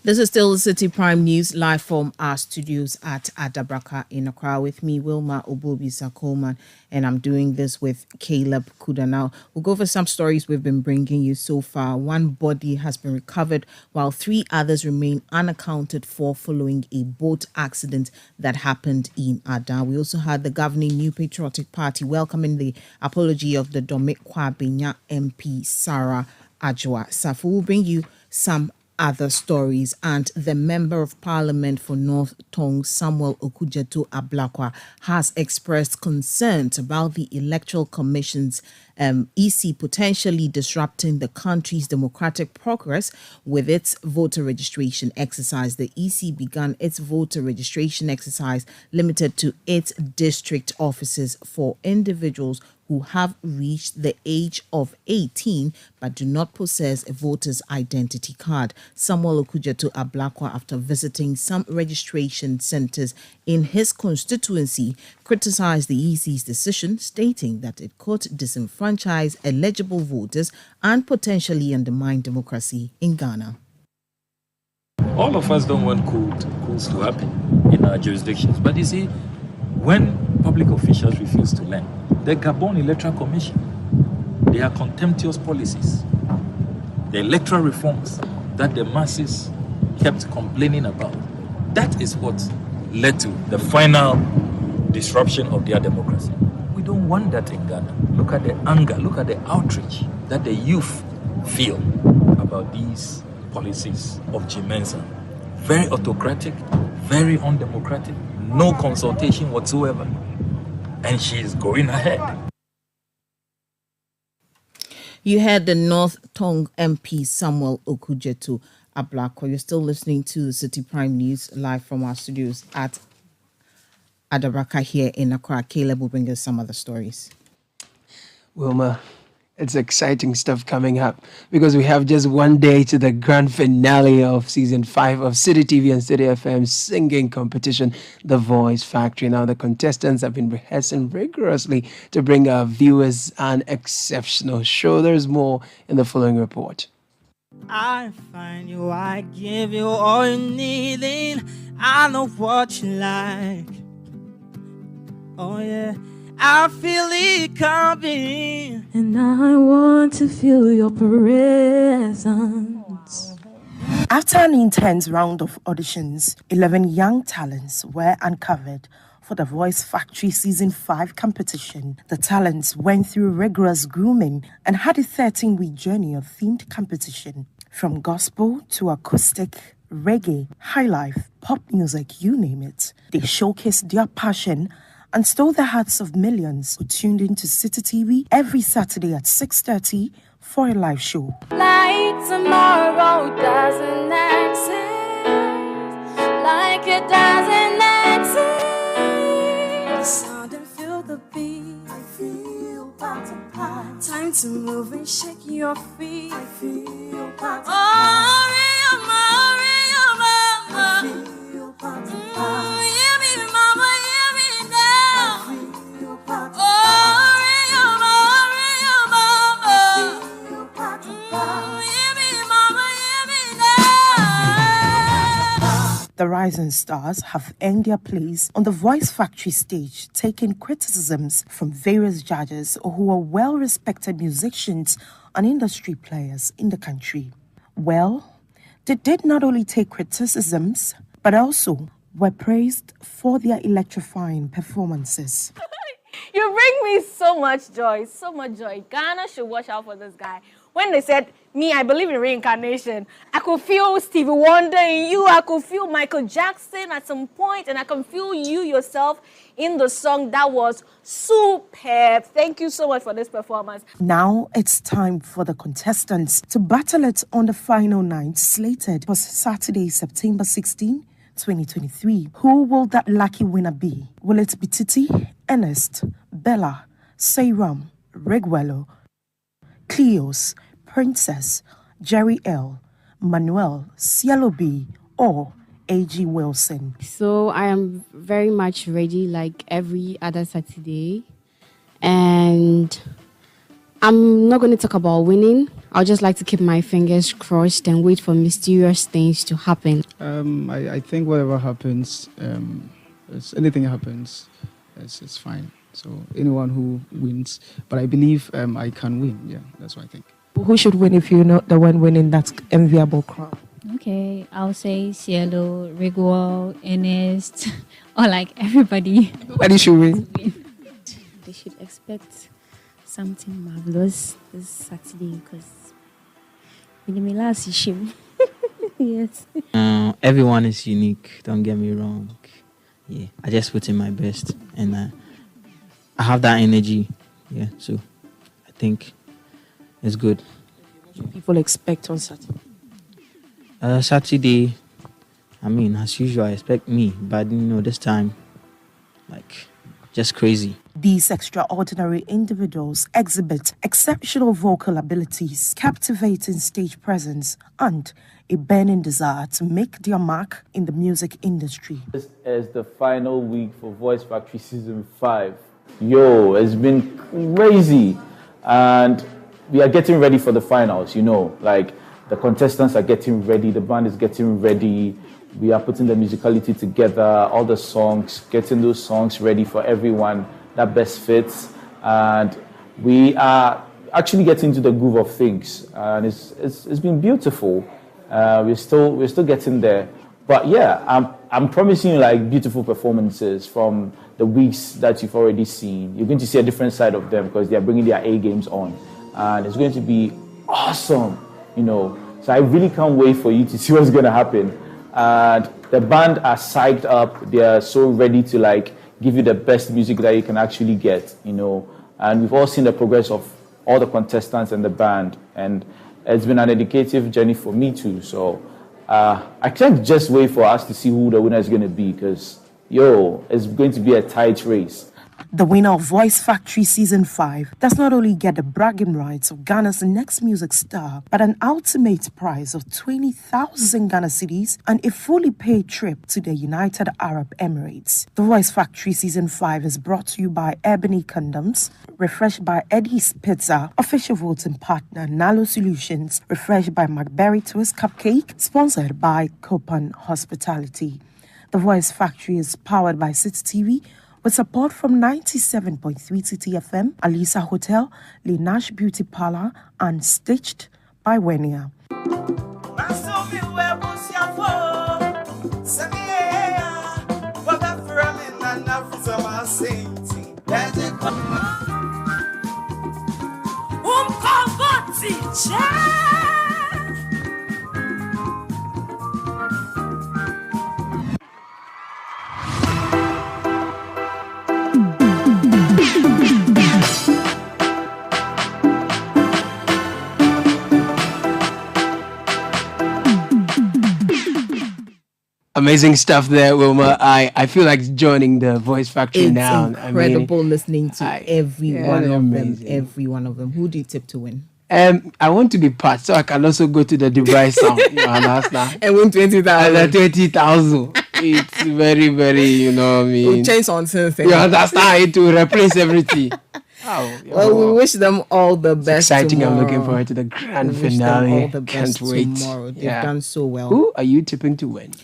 This is still the Citi Prime News, live from our studios at Adabraka in Accra. With me, Wilma Obobi-Sakoman, and I'm doing this with Caleb Kuda. Now, we'll go over some stories we've been bringing you so far. 1 body has been recovered, while 3 others remain unaccounted for following a boat accident that happened in Adan. We also had the governing New Patriotic Party welcoming the apology of the Domekwa Benya MP, Sarah Ajwa Safo. Will bring you some other stories, and the Member of Parliament for North Tong, Samuel Okujeto Ablakwa, has expressed concerns about the Electoral Commission's EC potentially disrupting the country's democratic progress with its voter registration exercise. The EC began its voter registration exercise limited to its district offices for individuals who have reached the age of 18 but do not possess a voter's identity card. Samuel Okujeto Ablakwa, after visiting some registration centers in his constituency, criticized the EC's decision, stating that it could disenfranchise eligible voters and potentially undermine democracy in Ghana. All of us don't want coups to happen in our jurisdictions. But you see, when public officials refuse to learn, the Gabon Electoral Commission, they are contemptuous policies. The electoral reforms that the masses kept complaining about, that is what led to the final disruption of their democracy. We don't want that in Ghana. Look at the anger, look at the outrage that the youth feel about these policies of Jimensa. Very autocratic, very undemocratic, no consultation whatsoever. And she is going ahead. You heard the North Tongue MP Samuel Okujeto Ablakwa. You're still listening to Citi Prime News live from our studios at Adabraka here in Accra. Caleb will bring us some other stories. Wilma, it's exciting stuff coming up because we have just one day to the grand finale of season 5 of Citi TV and Citi FM singing competition, The Voice Factory. Now, the contestants have been rehearsing rigorously to bring our viewers an exceptional show. There's more in the following report. I find you, I give you all you need, and I know what you like. Oh yeah, I feel it coming, and I want to feel your presence. After an intense round of auditions, 11 young talents were uncovered for the Voice Factory Season 5 competition. The talents went through rigorous grooming and had a 13-week journey of themed competition. From gospel to acoustic, reggae, highlife, pop music, you name it. They showcased their passion and stole the hearts of millions who tuned into Citi TV every Saturday at 6:30 for a live show. Like tomorrow doesn't exist, like it doesn't exist. Sound and feel the beat, I feel part to part. Time to move and shake your feet, I feel part to part. I feel part to part. Hear me, mama, hear me now. I feel part to part. The rising stars have earned their place on the Voice Factory stage, taking criticisms from various judges who are well-respected musicians and industry players in the country. Well, they did not only take criticisms, but also were praised for their electrifying performances. You bring me so much joy, so much joy. Ghana should watch out for this guy. When they said, me, I believe in reincarnation, I could feel Stevie Wonder in you, I could feel Michael Jackson at some point, and I can feel you yourself in the song. That was superb. Thank you so much for this performance. Now it's time for the contestants to battle it on the final night slated for Saturday, September 16, 2023. Who will that lucky winner be? Will it be Titi, Ernest, Bella, Sayram, Regwello, Cleos, Princess, Jerry L, Manuel, Cielo B, or A.G. Wilson? So I am very much ready like every other Saturday. And I'm not going to talk about winning. I'll just like to keep my fingers crossed and wait for mysterious things to happen. I think whatever happens, anything happens, it's fine. So anyone who wins, but I believe I can win. Yeah, that's what I think. Who should win if you're not the one winning that enviable crown? Okay, I'll say Cielo, Rigual, Ernest, or like everybody. Nobody should win. They should expect something marvelous this Saturday because yes. Everyone is unique. Don't get me wrong. Yeah, I just put in my best and I have that energy. Yeah, so I think it's good. What do people expect on Saturday? Saturday, I mean, as usual, I expect me, but this time, like, just crazy. These extraordinary individuals exhibit exceptional vocal abilities, captivating stage presence, and a burning desire to make their mark in the music industry. This is the final week for Voice Factory Season 5. Yo, it's been crazy. And we are getting ready for the finals, like the contestants are getting ready, the band is getting ready. We are putting the musicality together, all the songs, getting those songs ready for everyone that best fits. And we are actually getting into the groove of things. And it's been beautiful. We're still getting there. But yeah, I'm promising you like beautiful performances from the weeks that you've already seen. You're going to see a different side of them because they're bringing their A games on. And it's going to be awesome, So I really can't wait for you to see what's going to happen. And the band are psyched up. They are so ready to like give you the best music that you can actually get, And we've all seen the progress of all the contestants and the band. And it's been an educative journey for me too. So I can't just wait for us to see who the winner is going to be because, it's going to be a tight race. The winner of Voice Factory Season 5 does not only get the bragging rights of Ghana's next music star, but an ultimate prize of 20,000 Ghana cedis and a fully paid trip to the United Arab Emirates. The Voice Factory Season 5 is brought to you by Ebony Condoms, refreshed by Eddie's Pizza, official voting partner Nalo Solutions, refreshed by McBerry Twist Cupcake, sponsored by Copan Hospitality. The Voice Factory is powered by Citi TV, with support from 97.3 Citi FM, Alisa Hotel, Linash Beauty Parlor, and stitched by Wenia. Amazing stuff there, Wilma. I feel like joining the Voice Factory now. It's incredible listening to every one of them. Who do you tip to win? I want to be part, so I can also go to the Dubai song. You understand? And win 20,000. 20,000. It's very, very, We'll change on something. You understand? It will replace everything. We wish them all the best. It's exciting. Tomorrow. I'm looking forward to the grand finale. All the best Can't wait. Tomorrow. They've done so well. Who are you tipping to win?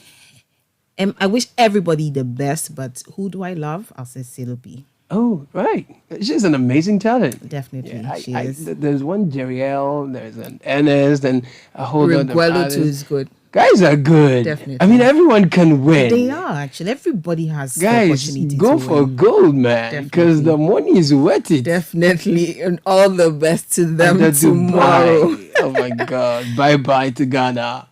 I wish everybody the best, but who do I love? I'll say Silopi. Oh, right. She's an amazing talent. Definitely, she is. There's one Jeriel, there's an Ernest, and a whole lot of others. too is good. Guys are good. Definitely. I mean, everyone can win. They are, actually. Everybody has the Guys, opportunity go to for win. gold, man, because the money is worth it. Definitely. And all the best to them And tomorrow. Dubai. Oh, my God. Bye-bye to Ghana.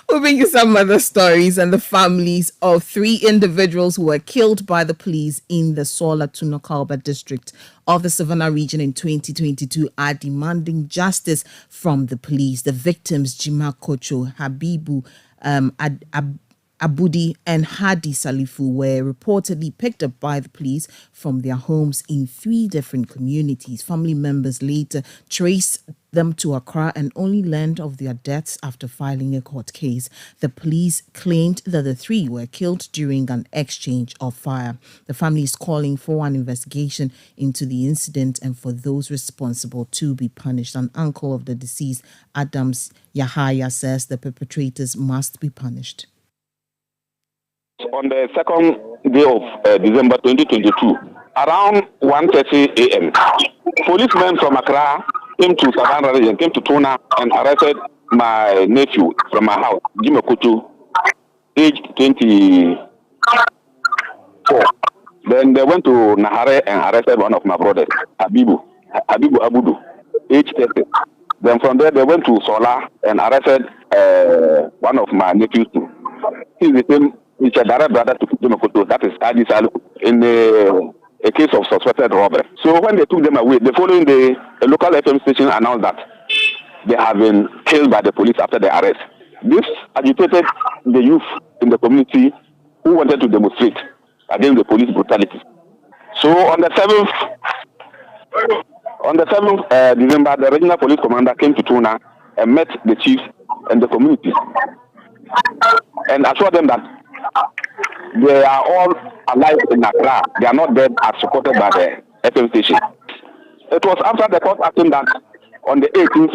We'll bring you some other stories, and the families of 3 individuals who were killed by the police in the Sola Tunokalba district of the Savannah region in 2022 are demanding justice from the police. The victims, Jima Kocho, Habibu, Abudi and Hadi Salifu were reportedly picked up by the police from their homes in 3 different communities. Family members later traced them to Accra and only learned of their deaths after filing a court case. The police claimed that the 3 were killed during an exchange of fire. The family is calling for an investigation into the incident and for those responsible to be punished. An uncle of the deceased, Adams Yahaya, says the perpetrators must be punished. On the 2nd day of December 2022, around 1:30 a.m., policemen from Accra came to Savannah region, came to Tona and arrested my nephew from my house, Jima Kocho, aged 24. Then they went to Nahare and arrested one of my brothers, Habibu Abudu, aged 30. Then from there they went to Sola and arrested one of my nephews too. He's the same. It's a direct brother to Jima Kocho, that is Adi Salu, in a case of suspected robbery. So when they took them away, the following day, a local FM station announced that they have been killed by the police after the arrest. This agitated the youth in the community who wanted to demonstrate against the police brutality. So on the 7th December, the regional police commander came to Tuna and met the chiefs and the community and assured them that they are all alive in Accra. They are not dead as supported by the FM station. It was after the court action that on the 18th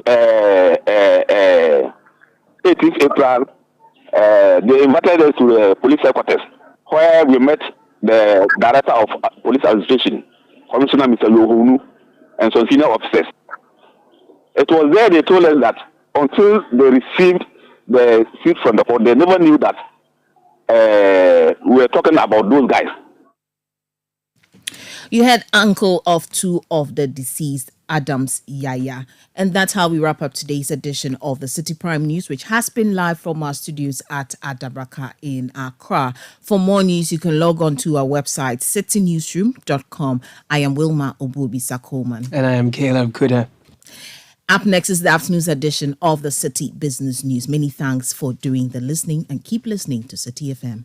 April, they invited us to the police headquarters, where we met the director of police administration, Commissioner Mr. Lohunu, and some senior officers. It was there they told us that until they received the seat from the court, they never knew that we were talking about those guys. You had uncle of two of the deceased, Adams Yaya. And that's how we wrap up today's edition of the Citi Prime News, which has been live from our studios at Adabraka in Accra. For more news, you can log on to our website, citinewsroom.com. I am Wilma Obubisa Coleman. And I am Caleb Kuda. Up next is the afternoon's edition of the Citi Business News. Many thanks for doing the listening and keep listening to Citi FM.